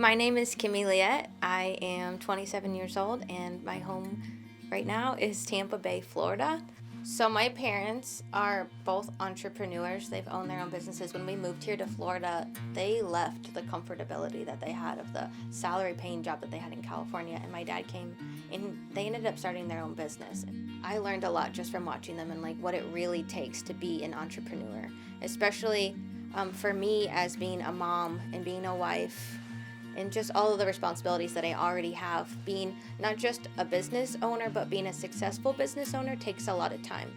My name is Kimmie Liette. I am 27 years old and my home right now is Tampa Bay, Florida. So my parents are both entrepreneurs. They've owned their own businesses. When we moved here to Florida, they left the comfortability that they had of the salary paying job that they had in California, and my dad came and they ended up starting their own business. I learned a lot just from watching them and like what it really takes to be an entrepreneur, especially for me as being a mom and being a wife and just all of the responsibilities that I already have. Being not just a business owner, but being a successful business owner takes a lot of time.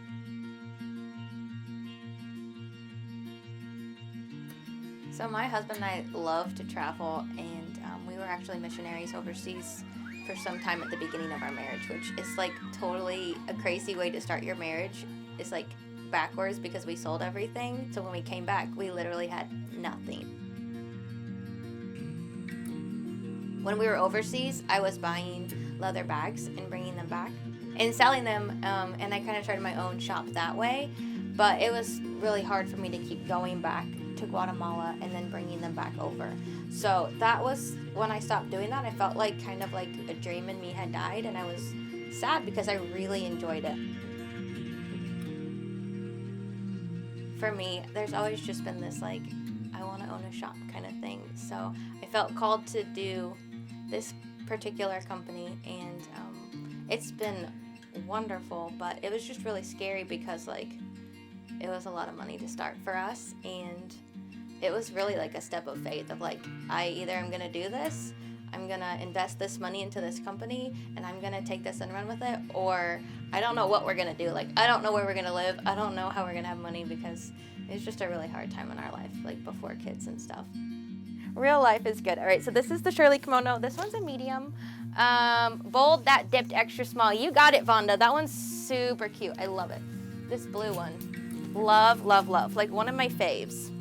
So my husband and I love to travel, and we were actually missionaries overseas for some time at the beginning of our marriage, which is like totally a crazy way to start your marriage. It's like backwards because we sold everything. So when we came back, we literally had nothing. When we were overseas, I was buying leather bags and bringing them back and selling them, and I kind of started my own shop that way. But it was really hard for me to keep going back to Guatemala and then bringing them back over. So that was when I stopped doing that. I felt like kind of like a dream in me had died, and I was sad because I really enjoyed it. For me, there's always just been this like, I want to own a shop kind of thing. So I felt called to do this particular company, and it's been wonderful, but it was just really scary because like it was a lot of money to start for us, and it was really like a step of faith of like, I either am going to do this, I'm going to invest this money into this company and I'm going to take this and run with it, or I don't know what we're going to do. Like, I don't know where we're going to live. I don't know how we're going to have money because it's just a really hard time in our life, like before kids and stuff. Real life is good. All right, so this is the Shirley kimono. This one's a medium. Bold, that dipped extra small. You got it, Vonda. That one's super cute. I love it. This blue one. Love, love, love. Like one of my faves.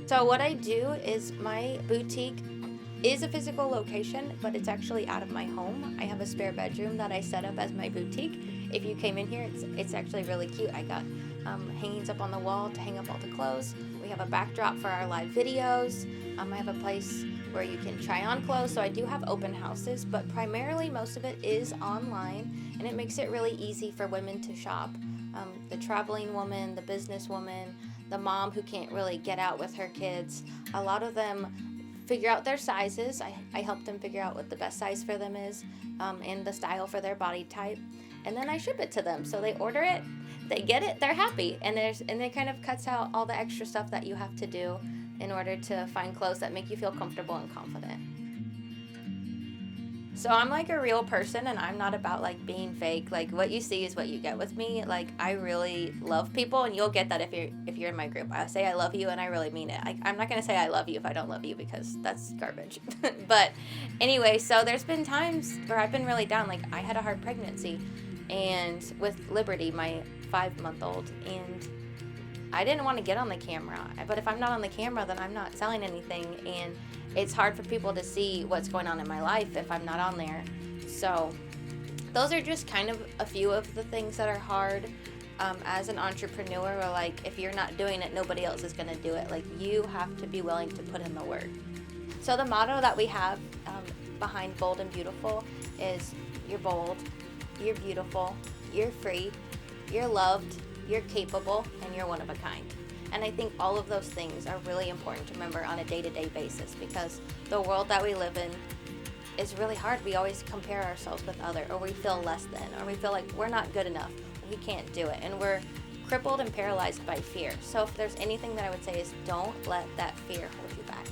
So what I do is my boutique is a physical location, but it's actually out of my home. I have a spare bedroom that I set up as my boutique. If you came in here, it's actually really cute. I got hangings up on the wall to hang up all the clothes. We have a backdrop for our live videos. I have a place where you can try on clothes. So I do have open houses, but primarily most of it is online, and it makes it really easy for women to shop. The traveling woman, the business woman, the mom who can't really get out with her kids. A lot of them figure out their sizes. I help them figure out what the best size for them is, and the style for their body type. And then I ship it to them. So they order it, they get it, they're happy. And it kind of cuts out all the extra stuff that you have to do in order to find clothes that make you feel comfortable and confident. So I'm like a real person, and I'm not about like being fake. Like what you see is what you get with me. Like I really love people, and you'll get that if you're in my group. I say I love you, and I really mean it. I'm not gonna say I love you if I don't love you, because that's garbage. But anyway, so there's been times where I've been really down. Like I had a hard pregnancy, and with Liberty, my 5-month-old, and I didn't want to get on the camera. But if I'm not on the camera, then I'm not selling anything, and it's hard for people to see what's going on in my life if I'm not on there. So those are just kind of a few of the things that are hard as an entrepreneur. Or like if you're not doing it, nobody else is going to do it. Like you have to be willing to put in the work. So the motto that we have behind Bold and Beautiful is you're bold, you're beautiful, you're free, you're loved, you're capable, and you're one of a kind. And I think all of those things are really important to remember on a day-to-day basis, because the world that we live in is really hard. We always compare ourselves with others, or we feel less than, or we feel like we're not good enough, we can't do it, and we're crippled and paralyzed by fear. So if there's anything that I would say is don't let that fear hold you back.